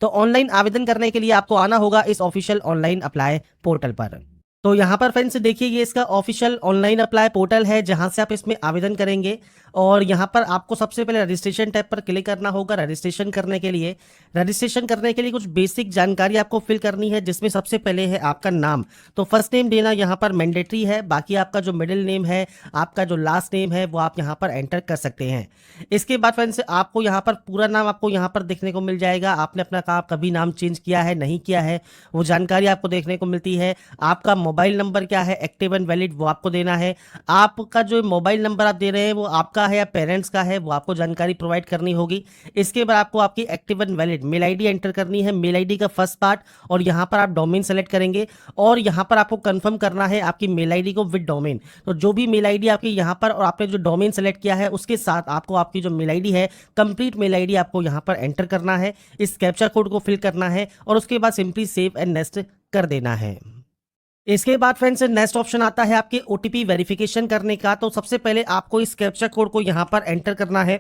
तो ऑनलाइन आवेदन करने के लिए आपको आना होगा इस ऑफिशियल ऑनलाइन अप्लाई पोर्टल पर। तो यहाँ पर फ्रेंड्स देखिए, ये इसका ऑफिशियल ऑनलाइन अप्लाई पोर्टल है जहाँ से आप इसमें आवेदन करेंगे। और यहाँ पर आपको सबसे पहले रजिस्ट्रेशन टैब पर क्लिक करना होगा। रजिस्ट्रेशन करने के लिए कुछ बेसिक जानकारी आपको फिल करनी है, जिसमें सबसे पहले है आपका नाम। तो फर्स्ट नेम देना यहाँ पर मैंडेटरी है। बाकी आपका जो मिडिल नेम है, आपका जो लास्ट नेम है, वो आप यहाँ पर एंटर कर सकते हैं। इसके बाद फ्रेंड्स आपको यहाँ पर पूरा नाम आपको यहाँ पर देखने को मिल जाएगा। आपने अपना कभी नाम चेंज किया है, नहीं किया है, वो जानकारी आपको देखने को मिलती है। आपका मोबाइल नंबर क्या है, एक्टिव एंड वैलिड, वो आपको देना है। आपका जो मोबाइल नंबर आप दे रहे हैं वो आपका है या पेरेंट्स का है, वो आपको जानकारी प्रोवाइड करनी होगी। इसके बाद आपको आपकी active and valid mail ID enter करनी है, मेल आईडी का फर्स्ट पार्ट, और यहाँ पर आप डोमेन सेलेक्ट करेंगे। और यहाँ पर आपको कंफर्म करना है आपकी मेल आईडी को विद डोमेन। तो जो भी मेल आईडी आपकी यहाँ पर और आपने जो डोमेन सेलेक्ट किया है उसके साथ आपको आपकी जो मेल आईडी है, कंप्लीट मेल आईडी आपको यहाँ पर एंटर करना है, इस कैप्चा कोड को फिल करना है और उसके बाद सिंपली सेव एंड नेक्स्ट कर देना है। इसके बाद फ्रेंड्स नेक्स्ट ऑप्शन आता है आपके ओटीपी वेरिफिकेशन करने का। तो सबसे पहले आपको इस कैप्चा कोड को यहाँ पर एंटर करना है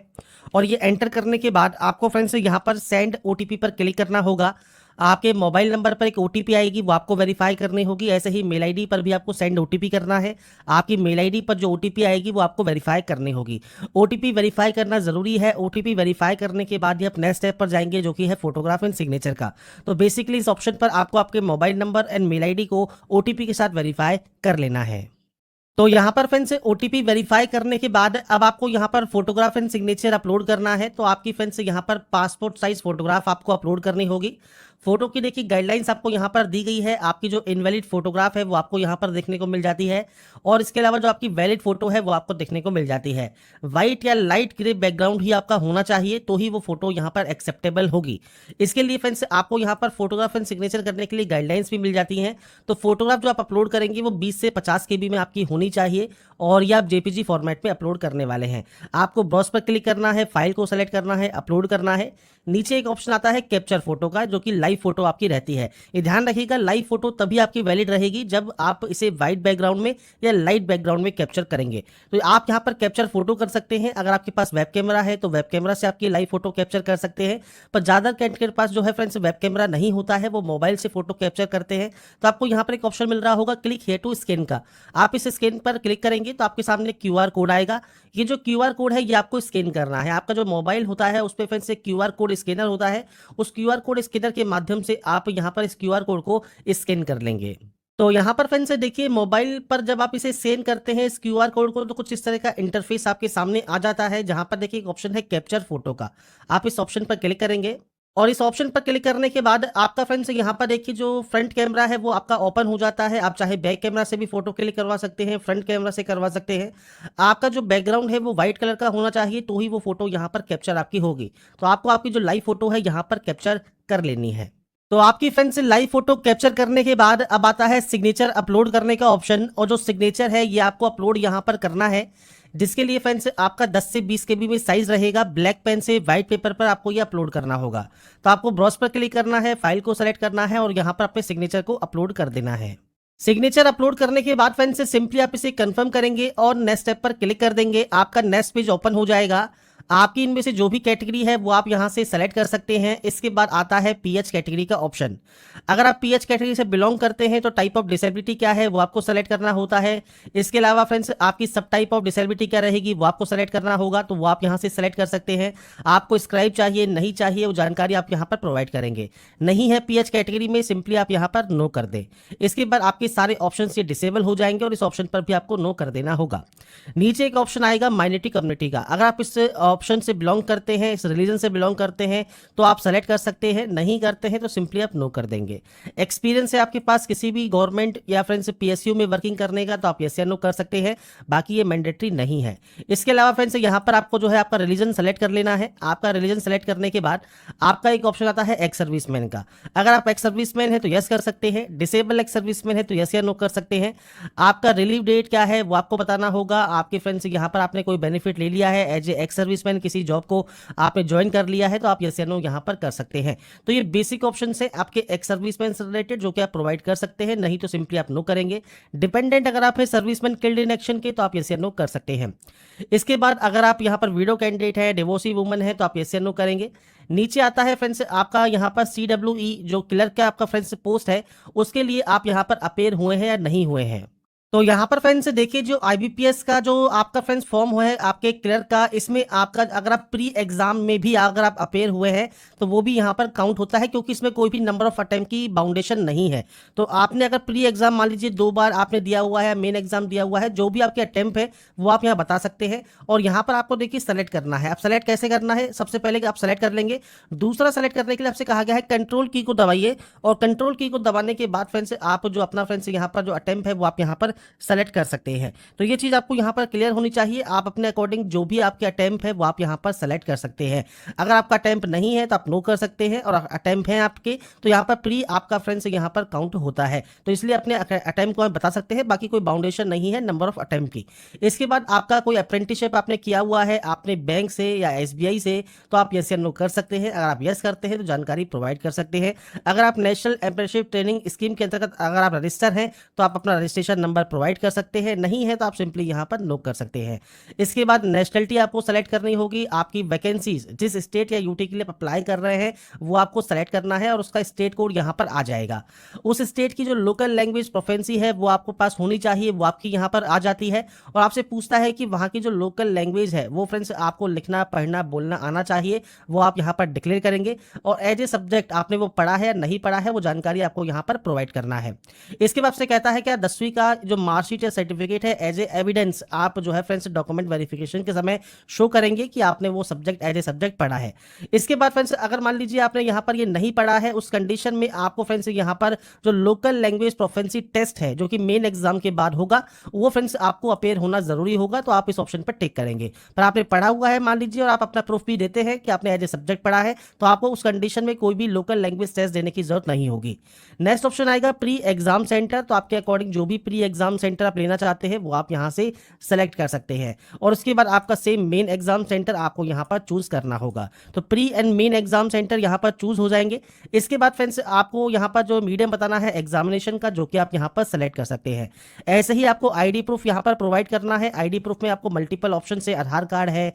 और ये एंटर करने के बाद आपको फ्रेंड्स यहाँ पर सेंड ओटीपी पर क्लिक करना होगा। आपके मोबाइल नंबर पर एक ओटीपी आएगी, वो आपको वेरीफाई करनी होगी। ऐसे ही मेल आईडी पर भी आपको सेंड ओटीपी करना है। आपकी मेल आईडी पर जो ओटीपी आएगी वो आपको वेरीफाई करनी होगी। ओटीपी वेरीफाई करना जरूरी है। ओटीपी वेरीफाई करने के बाद ही आप नेक्स्ट स्टेप पर जाएंगे, जो कि है फोटोग्राफ एंड सिग्नेचर का। तो बेसिकली इस ऑप्शन पर आपको आपके mobile number and mail ID को ओटीपी के साथ वेरीफाई कर लेना है। तो यहाँ पर फ्रेंड्स ओटीपी वेरीफाई करने के बाद अब आपको यहाँ पर फोटोग्राफ एंड सिग्नेचर अपलोड करना है। तो आपकी फ्रेंड्स यहाँ पर पासपोर्ट साइज फोटोग्राफ आपको अपलोड करनी होगी। फोटो की देखिए गाइडलाइंस आपको यहाँ पर दी गई है। आपकी जो इनवैलिड फोटोग्राफ है वो आपको यहाँ पर देखने को मिल जाती है, और इसके अलावा जो आपकी वैलिड फोटो है वो आपको देखने को मिल जाती है। व्हाइट या लाइट ग्रे बैकग्राउंड ही आपका होना चाहिए, तो ही वो फोटो यहाँ पर एक्सेप्टेबल होगी। इसके लिए फ्रेंड्स आपको यहाँ पर फोटोग्राफ एंड सिग्नेचर करने के लिए गाइडलाइंस भी मिल जाती हैं। तो फोटोग्राफ जो आप अपलोड करेंगे वो 20 से 50 केबी में आपकी होनी चाहिए, और ये आप जेपीजी फॉर्मेट में अपलोड करने वाले हैं। आपको ब्राउज पर क्लिक करना है, फाइल को सेलेक्ट करना है, अपलोड करना है। नीचे एक ऑप्शन आता है कैप्चर फोटो का, जो कि लाइव फोटो आपकी रहती है। ये ध्यान रखिएगा, लाइव फोटो तभी आपकी वैलिड रहेगी जब आप इसे व्हाइट बैकग्राउंड में या लाइट बैकग्राउंड में कैप्चर करेंगे। तो आप यहाँ पर कैप्चर फोटो कर सकते हैं। अगर आपके पास वेब कैमरा है तो वेब कैमरा से आपकी लाइव फोटो कैप्चर कर सकते हैं। पर ज़्यादा कैंडिडेट के पास जो है फ्रेंड्स वेब कैमरा नहीं होता है, वो मोबाइल से फोटो कैप्चर करते हैं। तो आपको यहाँ पर एक ऑप्शन मिल रहा होगा क्लिक हियर टू स्कैन का। आप इस स्कैन पर क्लिक करेंगे तो आपके सामने क्यूआर कोड आएगा। ये जो क्यूआर कोड है ये आपको स्कैन करना है। आपका जो मोबाइल होता है उस पर फ्रेंड्स एक क्यूआर कोड स्कैनर होता है। उस क्यूआर कोड स्कैनर के माध्यम से आप यहाँ पर इस क्यूआर कोड को स्कैन कर लेंगे। तो यहाँ पर फ्रेंड्स देखिए, मोबाइल पर जब आप इसे स्कैन करते हैं इस क्यूआर कोड को, तो कुछ इस तरह का इंटरफेस आपके सामने आ जाता है, जहाँ पर देखिए एक ऑप्शन है कैप्चर फोटो का। आप इस ऑप्शन पर क्लिक करेंगे और इस ऑप्शन पर क्लिक करने के बाद आपका फ्रेंड्स यहाँ पर देखिए जो फ्रंट कैमरा है वो आपका ओपन हो जाता है। आप चाहे बैक कैमरा से भी फोटो क्लिक करवा सकते हैं, फ्रंट कैमरा से करवा सकते हैं। आपका जो बैकग्राउंड है वो व्हाइट कलर का होना चाहिए, तो ही वो फोटो यहाँ पर कैप्चर आपकी होगी। तो आपको आपकी जो लाइव फोटो है यहाँ पर कैप्चर कर लेनी है। तो आपकी फ्रेंड्स लाइव फोटो कैप्चर करने के बाद अब आता है सिग्नेचर अपलोड करने का ऑप्शन, और जो सिग्नेचर है ये आपको अपलोड यहाँ पर करना है, जिसके लिए फ्रेंड्स आपका 10 से 20 केबी में साइज रहेगा। ब्लैक पेन से व्हाइट पेपर पर आपको ये अपलोड करना होगा। तो आपको ब्राउज पर क्लिक करना है, फाइल को सेलेक्ट करना है और यहाँ पर अपने सिग्नेचर को अपलोड कर देना है। सिग्नेचर अपलोड करने के बाद फ्रेंड्स सिंपली आप इसे कंफर्म करेंगे और नेक्स्ट स्टेप पर क्लिक कर देंगे। आपका नेक्स्ट पेज ओपन हो जाएगा। आपकी इनमें से जो भी कैटेगरी है वो आप यहाँ से सेलेक्ट कर सकते हैं। इसके बाद आता है पीएच कैटेगरी का ऑप्शन। अगर आप पीएच कैटेगरी से बिलोंग करते हैं तो टाइप ऑफ डिसेबिलिटी क्या है वो आपको सेलेक्ट करना होता है। इसके अलावा फ्रेंड्स आपकी सब टाइप ऑफ डिसेबिलिटी क्या रहेगी वो आपको सेलेक्ट करना होगा, तो वो आप यहाँ से सेलेक्ट कर सकते हैं। आपको स्क्राइब चाहिए नहीं चाहिए वो जानकारी आप यहाँ पर प्रोवाइड करेंगे। नहीं है पीएच कैटेगरी में, सिंपली आप यहाँ पर नो कर दें। इसके बाद आपके सारे ऑप्शन ये डिसेबल हो जाएंगे और इस ऑप्शन पर भी आपको नो कर देना होगा। नीचे एक ऑप्शन आएगा माइनॉरिटी कम्युनिटी का। अगर आप इस ऑप्शन से बिलोंग करते हैं, इस रिलीजन से बिलोंग करते हैं तो आप सेलेक्ट कर सकते हैं, नहीं करते हैं तो सिंपली आप नो कर देंगे। एक्सपीरियंस है आपके पास किसी भी गवर्नमेंट या फ्रेंड्स पीएसयू में वर्किंग करने का तो आप यस या नो कर सकते हैं, बाकी ये मैंडेटरी नहीं है। इसके अलावा फ्रेंड्स यहाँ पर आपको जो है आपका रिलीजन सेलेक्ट कर लेना है। आपका रिलीजन सेलेक्ट करने के बाद आपका एक ऑप्शन आता है एक्स सर्विसमैन का। अगर आप एक्स सर्विसमैन है तो यस कर सकते हैं, डिसेबल एक्स सर्विसमैन है तो यस या नो कर सकते हैं। आपका रिलीव डेट क्या है वो आपको बताना होगा। आपके फ्रेंड्स यहाँ पर आपने कोई बेनिफिट ले लिया है as a ex serviceman serviceman किसी जॉब को आपने ज्वाइन कर लिया है तो आप यस या नो यहाँ पर कर सकते हैं। तो ये बेसिक ऑप्शन है आपके एक्स सर्विसमैन से रिलेटेड जो कि आप प्रोवाइड कर सकते हैं, नहीं तो सिंपली आप नो करेंगे। डिपेंडेंट अगर आप है सर्विसमैन किल्ड इन एक्शन के तो आप यस या नो कर सकते हैं। इसके बाद अगर आप यहाँ पर विडो कैंडिडेट है, डिवोर्सी वुमन है तो आप यस या नो करेंगे। नीचे आता है फ्रेंड्स आपका यहाँ पर CWE जो क्लर्क का आपका फ्रेंड्स पोस्ट है, उसके लिए आप यहाँ पर अपेयर हुए हैं या नहीं हुए हैं। तो यहाँ पर फ्रेंड्स देखिए जो IBPS का जो आपका फ्रेंड्स फॉर्म हुआ है आपके क्लर्क का, इसमें आपका अगर आप प्री एग्जाम में भी अगर आप अपेयर हुए हैं तो वो भी यहाँ पर काउंट होता है, क्योंकि इसमें कोई भी नंबर ऑफ अटेम्प्ट की बाउंडेशन नहीं है। तो आपने अगर प्री एग्जाम मान लीजिए 2 बार आपने दिया हुआ है, मेन एग्जाम दिया हुआ है, जो भी आपके अटेम्प्ट है वो आप यहाँ बता सकते हैं। और यहाँ पर आपको देखिए सेलेक्ट करना है। आप सेलेक्ट कैसे करना है, सबसे पहले आप सेलेक्ट कर लेंगे। दूसरा सेलेक्ट करने के लिए आपसे कहा गया है कंट्रोल की को दबाइए, और कंट्रोल की को दबाने के बाद फ्रेंड्स आप जो अपना फ्रेंड्स यहाँ पर जो अटेम्प्ट है वो आप यहाँ पर सेलेक्ट कर सकते हैं। तो ये चीज़ आपको यहाँ पर क्लियर होनी चाहिए। आप अपने अकॉर्डिंग जो भी आपके अटेम्प्ट है वो आप यहाँ पर सेलेक्ट कर सकते हैं। अगर आपका अटेम्प्ट नहीं है तो आप नो कर सकते हैं, और अटेम्प्ट है आपके तो यहाँ पर प्री आपका फ्रेंड्स यहाँ पर काउंट होता है। तो इसलिए अपने अटेम्प्ट को आप बता सकते हैं, बाकी कोई बाउंडेशन नहीं है नंबर ऑफ अटेम्प्ट की। इसके बाद आपका कोई अप्रेंटिसशिप आपने किया हुआ है आपने बैंक से या SBI से तो आप यस या नो कर सकते हैं। अगर आप यस करते हैं तो जानकारी प्रोवाइड कर सकते हैं। अगर आप नेशनल अप्रेंटिसशिप ट्रेनिंग स्कीम के अंतर्गत अगर आप रजिस्टर हैं तो आप अपना रजिस्ट्रेशन नंबर प्रोवाइड कर सकते हैं, नहीं है तो आप सिंपली यहाँ पर नो कर सकते हैं। इसके बाद नेशनलिटी आपको सेलेक्ट करनी होगी। आपकी वैकेंसीज जिस स्टेट या यूटी के लिए अप्लाई कर रहे हैं वो आपको सेलेक्ट करना है, और उसका स्टेट कोड यहाँ पर आ जाएगा। उस स्टेट की जो लोकल लैंग्वेज प्रोफेंसी है वो आपको पास होनी चाहिए, वो आपकी यहाँ पर आ जाती है। और आपसे पूछता है कि वहाँ की जो लोकल लैंग्वेज है वो फ्रेंड्स आपको लिखना पढ़ना बोलना आना चाहिए, वो आप यहाँ पर डिक्लेयर करेंगे। और एज ए सब्जेक्ट आपने वो पढ़ा है या नहीं पढ़ा है वो जानकारी आपको यहाँ पर प्रोवाइड करना है। इसके बाद से कहता है क्या 10वीं का जो मार्कशीट या सर्टिफिकेट है एज ए एविडेंस आप जो है फ्रेंड्स डॉक्यूमेंट वेरिफिकेशन के समय शो करेंगे कि आपने वो सब्जेक्ट एज ए सब्जेक्ट पढ़ा है। इसके बाद फ्रेंड्स अगर मान लीजिए आपने यहाँ पर ये नहीं पढ़ा है, उस कंडीशन में आपको फ्रेंड्स यहाँ पर जो लोकल लैंग्वेज प्रोफेंसी टेस्ट है जो कि मेन एग्जाम के बाद होगा वो फ्रेंड्स आपको अपेयर होना जरूरी होगा, तो आप इस ऑप्शन पर टिक करेंगे। पर आपने पढ़ा हुआ है मान लीजिए और आप अपना प्रूफ भी देते हैं कि आपने एज ए सब्जेक्ट पढ़ा है तो आपको उस कंडीशन में कोई भी लोकल लैंग्वेज टेस्ट देने की जरूरत नहीं होगी। नेक्स्ट ऑप्शन आएगा प्री एग्जाम सेंटर। तो आपके अकॉर्डिंग जो भी प्री एग्जाम सेंटर आप लेना चाहते हैं वो आप यहाँ से सेलेक्ट कर सकते हैं, और उसके बाद आपका सेम मेन एग्जाम सेंटर आपको यहाँ पर चूज करना होगा। तो pre and main exam centre यहाँ पर चूज हो जाएंगे। इसके बाद फ्रेंड्स आपको यहाँ पर जो मीडियम बताना है एग्जामिनेशन का जो कि आप यहाँ पर सेलेक्ट कर सकते हैं। ऐसे ही आपको ID प्रूफ यहाँ पर प्रोवाइड करना है। ID प्रूफ में आपको मल्टीपल ऑप्शन से आधार कार्ड है,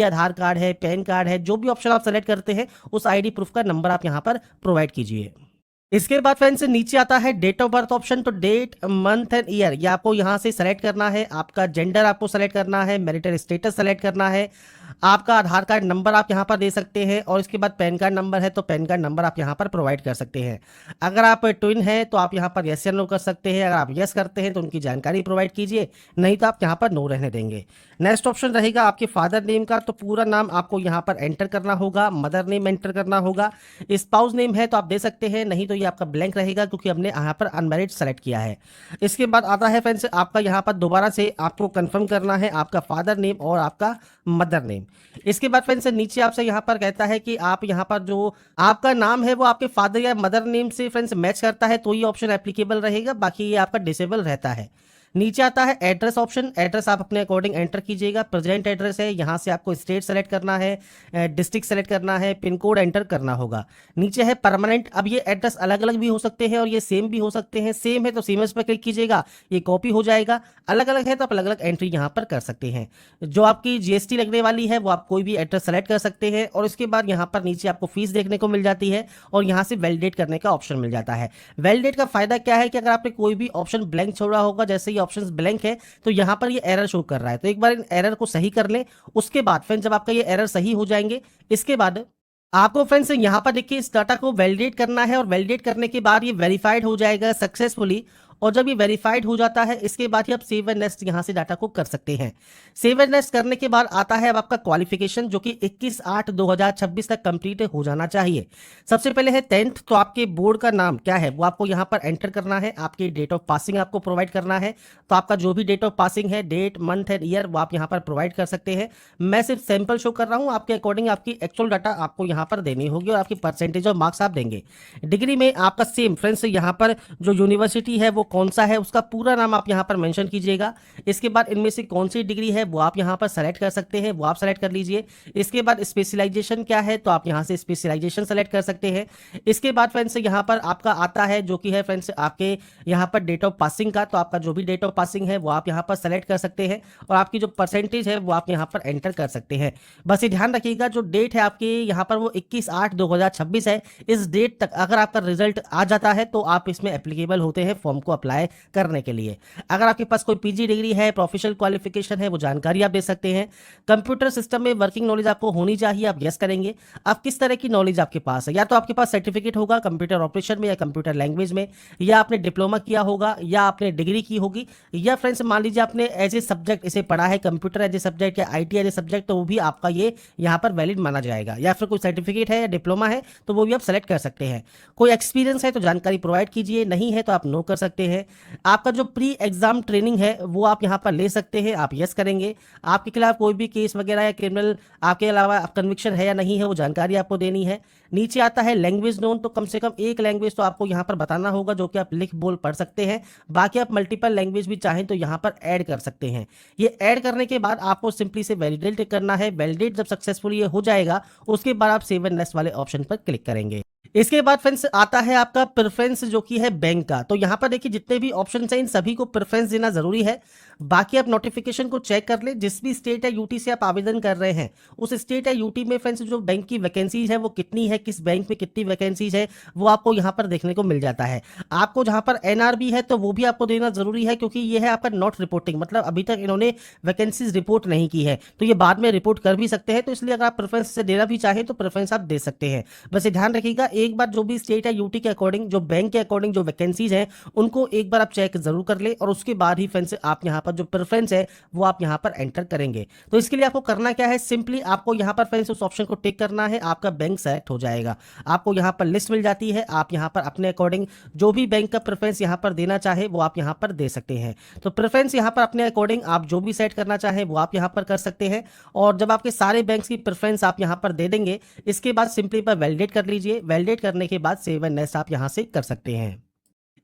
आधार कार्ड है, पैन कार्ड है, जो भी ऑप्शन आप सेलेक्ट करते हैं उस ID प्रूफ का नंबर आप यहाँ पर प्रोवाइड कीजिए। इसके बाद फ्रेंड्स नीचे आता है डेट ऑफ बर्थ ऑप्शन। तो डेट मंथ एंड ईयर ये आपको यहाँ से सेलेक्ट करना है। आपका जेंडर आपको सेलेक्ट करना है, मैरिटल स्टेटस सेलेक्ट करना है, आपका आधार कार्ड नंबर आप यहाँ पर दे सकते हैं, और इसके बाद पैन कार्ड नंबर है तो पैन कार्ड नंबर आप यहाँ पर प्रोवाइड कर सकते हैं। अगर आप ट्विन हैं तो आप यहाँ पर यस या नो कर सकते हैं। अगर आप यस करते हैं तो उनकी जानकारी प्रोवाइड कीजिए, नहीं तो आप यहाँ पर नो रहने देंगे। नेक्स्ट ऑप्शन रहेगा आपके फादर नेम का। तो पूरा नाम आपको यहाँ पर एंटर करना होगा, मदर नेम एंटर करना होगा। स्पाउस नेम है तो आप दे सकते हैं, नहीं तो ये आपका ब्लैंक रहेगा क्योंकि हमने यहाँ पर अनमैरिड सेलेक्ट किया है। इसके बाद आता है फ्रेंड्स आपका यहाँ पर दोबारा से आपको कंफर्म करना है आपका फादर नेम और आपका मदर नेम। इसके बाद फ्रेंड्स नीचे आपसे यहाँ पर कहता है कि आप यहाँ पर जो आपका नाम है वो आपके फादर या मदर नेम से फ्रेंड्स मैच करता है तो ये ऑप्शन एप्लीकेबल रहेगा, बाकी ये आपका डिसेबल रहता है। नीचे आता है एड्रेस ऑप्शन। एड्रेस आप अपने अकॉर्डिंग एंटर कीजिएगा। प्रेजेंट एड्रेस है, यहाँ से आपको स्टेट सेलेक्ट करना है, डिस्ट्रिक्ट सेलेक्ट करना है, पिन कोड एंटर करना होगा। नीचे है परमानेंट। अब ये एड्रेस अलग अलग भी हो सकते हैं और ये सेम भी हो सकते हैं। सेम है तो सेम पर क्लिक कीजिएगा, ये कॉपी हो जाएगा। अलग अलग है तो आप अलग अलग एंट्री यहाँ पर कर सकते हैं। जो आपकी GST लगने वाली है वो आप कोई भी एड्रेस सेलेक्ट कर सकते हैं, और उसके बाद यहाँ पर नीचे आपको फीस देखने को मिल जाती है और यहाँ से वैलिडेट करने का ऑप्शन मिल जाता है। वैलिडेट का फायदा क्या है कि अगर आपने कोई भी ऑप्शन ब्लैंक छोड़ा होगा, जैसे ये ऑप्शन ब्लैंक है तो यहाँ पर ये एरर शो कर रहा है, तो एक बार इन एरर को सही कर लें। उसके बाद फ्रेंड्स जब आपका ये एरर सही हो जाएंगे इसके बाद आपको फ्रेंड्स यहाँ पर देखिए इस डाटा को वैलिडेट करना है, और वैलिडेट करने के बाद ये वेरीफाइड हो जाएगा सक्सेसफुली। और जब ये वेरीफाइड हो जाता है इसके बाद ही आप सेव एंड नेक्स्ट यहाँ से डाटा को कर सकते हैं। सेव एंड नेक्स्ट करने के बाद आता है अब आपका क्वालिफिकेशन जो कि 21/8/2026 तक कंप्लीट हो जाना चाहिए। सबसे पहले है 10th। तो आपके बोर्ड का नाम क्या है वो आपको यहाँ पर एंटर करना है। आपकी डेट ऑफ पासिंग आपको प्रोवाइड करना है, तो आपका जो भी डेट ऑफ पासिंग है, डेट मंथ एंड ईयर वो आप यहाँ पर प्रोवाइड कर सकते हैं। मैं सिर्फ सैंपल शो कर रहा हूँ, आपके अकॉर्डिंग आपकी एक्चुअल डाटा आपको यहाँ पर देनी होगी और आपकी परसेंटेज और मार्क्स आप देंगे। डिग्री में आपका सेम फ्रेंड्स यहाँ पर जो यूनिवर्सिटी है वो कौन सा है उसका पूरा नाम आप यहाँ पर मेंशन कीजिएगा। इसके बाद इनमें से कौन सी डिग्री है वो आप यहाँ पर सेलेक्ट कर सकते हैं, वो आप सेलेक्ट कर लीजिए। इसके बाद स्पेशलाइजेशन क्या है तो आप यहाँ से स्पेशलाइजेशन सेलेक्ट कर सकते हैं। इसके बाद फ्रेंड्स यहाँ पर आपका आता है जो कि है फ्रेंड्स आपके यहाँ पर डेट ऑफ पासिंग का, तो आपका जो भी डेट ऑफ पासिंग है वो आप यहाँ पर सेलेक्ट कर सकते हैं और आपकी जो परसेंटेज है वो आप यहाँ पर एंटर कर सकते हैं। बस ये ध्यान रखिएगा जो डेट है आपके यहाँ पर वो 21/8/2026 है। इस डेट तक अगर आपका रिजल्ट आ जाता है तो आप इसमें एप्लीकेबल होते हैं फॉर्म को अप्लाई करने के लिए। अगर आपके पास कोई पीजी डिग्री है, प्रोफेशनल क्वालिफिकेशन है, वो जानकारी आप दे सकते हैं। कंप्यूटर सिस्टम में वर्किंग नॉलेज आपको होनी चाहिए, आप यस करेंगे। अब किस तरह की नॉलेज आपके पास है, या तो आपके पास सर्टिफिकेट होगा कंप्यूटर ऑपरेशन में या कंप्यूटर लैंग्वेज में, या आपने डिप्लोमा किया होगा, या आपने डिग्री की होगी, या फ्रेंड्स मान लीजिए आपने एज ए सब्जेक्ट इसे पढ़ा है, कंप्यूटर एज ए सब्जेक्ट या आईटी एज ए सब्जेक्ट, तो वो भी आपका ये यहाँ पर वैलिड माना जाएगा। या फिर कोई सर्टिफिकेट है या डिप्लोमा है तो वो भी आप सेलेक्ट कर सकते हैं। कोई एक्सपीरियंस है तो जानकारी प्रोवाइड कीजिए, नहीं है तो आप नो कर सकते हैं। आपका जो प्री एग्जाम ट्रेनिंग है वो आप यहाँ पर ले सकते हैं, आप यस करेंगे। आपके खिलाफ कोई भी केस वगैरह या क्रिमिनल आपके अलावा कन्विक्शन है या नहीं है वो जानकारी आपको देनी है। नीचे आता है लैंग्वेज नोन, तो कम से कम एक लैंग्वेज तो आपको यहाँ पर बताना होगा जो कि आप लिख बोल पढ़ सकते हैं। बाकी आप मल्टीपल लैंग्वेज भी चाहें तो यहाँ पर ऐड कर सकते हैं। ये ऐड करने के बाद आपको सिंपली से वैलिडेट करना है। वैलिडेट जब सक्सेसफुल ये हो जाएगा उसके बाद आप सेव एंड नेक्स्ट वाले ऑप्शन पर क्लिक करेंगे। इसके बाद फ्रेंड्स आता है आपका प्रेफरेंस जो कि है बैंक का। तो यहाँ पर देखिए जितने भी ऑप्शन हैं इन सभी को प्रेफरेंस देना जरूरी है। बाकी आप नोटिफिकेशन को चेक कर ले, जिस भी स्टेट या यूटी से आप आवेदन कर रहे हैं उस स्टेट या यूटी में फ्रेंड्स जो बैंक की वैकेंसीज है वो कितनी है, किस बैंक में कितनी वैकेंसीज है वो आपको यहाँ पर देखने को मिल जाता है। आपको जहाँ पर एनआरबी है तो वो भी आपको देना जरूरी है, क्योंकि ये है आपका नॉट रिपोर्टिंग, मतलब अभी तक इन्होंने वैकेंसीज रिपोर्ट नहीं की है, तो ये बाद में रिपोर्ट कर भी सकते हैं। तो इसलिए अगर आप प्रेफरेंस से देना भी चाहें तो प्रेफरेंस आप दे सकते हैं। बस ये ध्यान रखिएगा एक बार जो भी स्टेट या यूटी के अकॉर्डिंग जो बैंक के अकॉर्डिंग जो वैकेंसीज हैं उनको एक बार आप चेक जरूर कर ले, और उसके बाद ही फ्रेंड्स आप यहाँ पर जो प्रेफरेंस है वो आप यहाँ पर एंटर करेंगे। तो इसके लिए आपको करना क्या है, सिंपली आपको यहाँ पर फ्रेंड्स उस ऑप्शन को टिक करना है, आपका बैंक सेलेक्ट हो जाएगा। आपको यहाँ पर लिस्ट मिल जाती है, आप यहाँ पर अपने अकॉर्डिंग जो भी बैंक का प्रेफरेंस यहाँ पर देना चाहे वो आप यहाँ पर दे सकते हैं। तो प्रेफरेंस यहाँ पर अपने अकॉर्डिंग आप जो भी सेट करना चाहें वो आप यहाँ पर कर सकते हैं। और जब आपके सारे बैंक्स की प्रेफरेंस आप यहाँ पर दे देंगे इसके बाद सिंपली पर वैलिडेट कर लीजिए। वैलिडेट करने के बाद सेव एंड नेक्स्ट आप यहाँ से कर सकते हैं।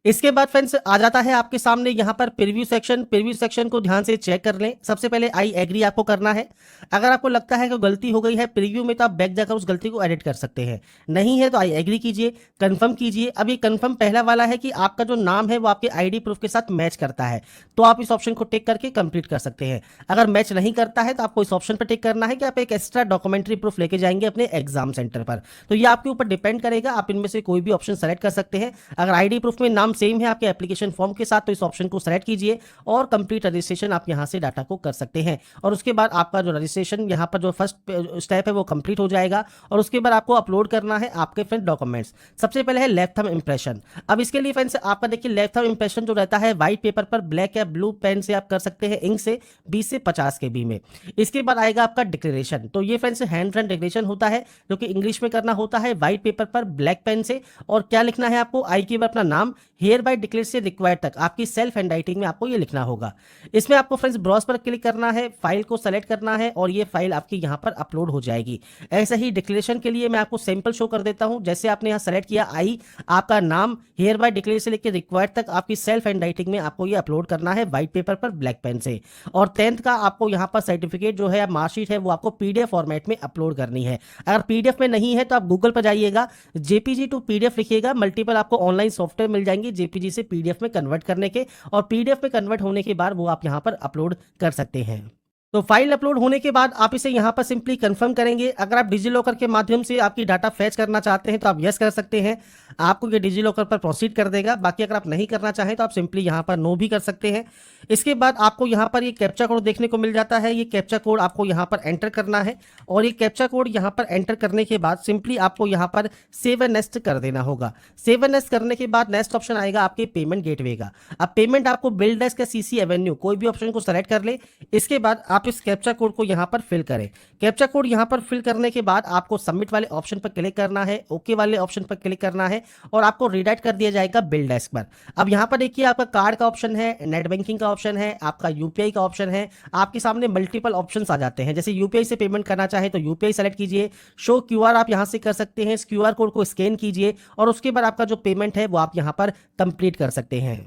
इसके बाद फ्रेंड्स आ जाता है आपके सामने यहाँ पर प्रीव्यू सेक्शन। प्रीव्यू सेक्शन को ध्यान से चेक कर लें। सबसे पहले आई एग्री आपको करना है। अगर आपको लगता है कि गलती हो गई है प्रीव्यू में तो आप बैक जाकर उस गलती को एडिट कर सकते हैं, नहीं है तो आई एग्री कीजिए, कंफर्म कीजिए। अब ये कंफर्म पहला वाला है कि आपका जो नाम है वो आपके आईडी प्रूफ के साथ मैच करता है, तो आप इस ऑप्शन को टिक करके कंप्लीट कर सकते हैं। अगर मैच नहीं करता है तो आपको इस ऑप्शन पर टिक करना है कि आप एक एक्स्ट्रा डॉक्यूमेंट्री प्रूफ लेके जाएंगे अपने एग्जाम सेंटर पर। तो ये आपके ऊपर डिपेंड करेगा, आप इनमें से कोई भी ऑप्शन सेलेक्ट कर सकते हैं। अगर आईडी प्रूफ में नाम सेम है आपके एप्लीकेशन फॉर्म के साथ तो इस ऑप्शन को सेलेक्ट कीजिए और कंप्लीट रजिस्ट्रेशन आप यहां से डाटा को कर सकते हैं। और उसके बाद आपका जो रजिस्ट्रेशन यहां पर जो फर्स्ट स्टेप है वो कंप्लीट हो जाएगा। और उसके बाद आपको अपलोड करना है आपके फ्रेंड डॉक्यूमेंट्स। सबसे पहले है लेफ्ट थंब इंप्रेशन। अब इसके लिए फ्रेंड्स आपका देखिए लेफ्ट थंब इंप्रेशन जो रहता है व्हाइट पेपर पर ब्लैक या ब्लू पेन से आप कर सकते हैं, इंक से 20 से 50 KB में। इसके बाद आएगा आपका डिक्लेरेशन। तो ये फ्रेंड्स हैंड रन डिक्लेरेशन होता है जो कि इंग्लिश में करना होता है व्हाइट पेपर पर ब्लैक पेन से। और क्या लिखना है आपको, आई के बाद अपना नाम हेयर बाय डिक्लेयर से रिक्वायर्ड तक आपकी सेल्फ हैंड राइटिंग में आपको ये लिखना होगा। इसमें आपको फ्रेंड्स ब्राउज पर क्लिक करना है, फाइल को सेलेक्ट करना है और ये फाइल आपकी यहाँ पर अपलोड हो जाएगी। ऐसे ही डिक्लेरेशन के लिए मैं आपको सैंपल शो कर देता हूँ। जैसे आपने यहाँ सेलेक्ट किया आई, आपका नाम हेयर बाय डिक्लेयर से लेकर रिक्वायर्ड तक आपकी सेल्फ हैंड राइटिंग में आपको ये अपलोड करना है व्हाइट पेपर पर ब्लैक पेन से। और 10th का आपको यहाँ पर सर्टिफिकेट जो है मार्कशीट है वो आपको पीडीएफ फॉर्मेट में अपलोड करनी है। अगर पीडीएफ में नहीं है तो आप गूगल पर जाइएगा, जेपीजी टू पीडीएफ लिखिएगा, मल्टीपल आपको ऑनलाइन सॉफ्टवेयर मिल जाएंगे जेपीजी से पीडीएफ में कन्वर्ट करने के। और पीडीएफ में कन्वर्ट होने के बाद वो आप यहाँ पर अपलोड कर सकते हैं। तो फाइल अपलोड होने के बाद आप इसे यहाँ पर सिंपली कंफर्म करेंगे। अगर आप डिजिलॉकर के माध्यम से आपकी डाटा फैच करना चाहते हैं तो आप यस कर सकते हैं, आपको ये डिजिलॉकर पर प्रोसीड कर देगा। बाकी अगर आप नहीं करना चाहें तो आप सिंपली यहाँ पर नो भी कर सकते हैं। इसके बाद आपको यहाँ पर ये कैप्चा कोड देखने को मिल जाता है। ये कैप्चा कोड आपको यहाँ पर एंटर करना है और ये कैप्चा कोड यहाँ पर एंटर करने के बाद सिंपली आपको यहाँ पर सेव एंड नेक्स्ट कर देना होगा। सेव एंड नेक्स्ट करने के बाद नेक्स्ट ऑप्शन आएगा आपके पेमेंट गेटवे का। अब पेमेंट आपको बिल डेस्क या सीसी एवेन्यू कोई भी ऑप्शन को सेलेक्ट कर ले। इसके बाद आप इस कैप्चा कोड को यहां पर फिल करें। कैप्चा कोड यहां पर फिल करने के बाद आपको सबमिट वाले ऑप्शन पर क्लिक करना है, ओके वाले ऑप्शन पर क्लिक करना है और आपको रीडायरेक्ट कर दिया जाएगा बिल डेस्क पर। अब यहां पर देखिए आपका कार्ड का ऑप्शन है, नेट बैंकिंग का ऑप्शन है, आपका यूपीआई का ऑप्शन है। आपके सामने मल्टीपल ऑप्शंस आ जाते हैं। जैसे यूपीआई से पेमेंट करना चाहे तो यूपीआई सेलेक्ट कीजिए, शो क्यूआर आप यहां से कर सकते हैं। इस क्यूआर कोड को स्कैन कीजिए और उसके बाद आपका जो पेमेंट है वो आप यहां पर कंप्लीट कर सकते हैं।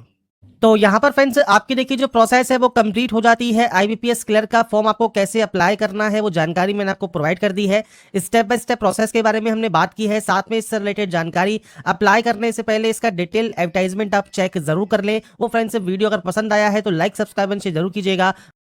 तो यहाँ पर फ्रेंड्स आपकी देखिए जो प्रोसेस है वो कंप्लीट हो जाती है। आईबीपीएस क्लर्क का फॉर्म आपको कैसे अप्लाई करना है वो जानकारी मैंने आपको प्रोवाइड कर दी है। स्टेप बाय स्टेप प्रोसेस के बारे में हमने बात की है, साथ में इससे रिलेटेड जानकारी। अप्लाई करने से पहले इसका डिटेल एडवर्टाइजमेंट आप चेक जरूर कर लें। वो फ्रेंड्स वीडियो अगर पसंद आया है तो लाइक सब्सक्राइब जरूर कीजिएगा।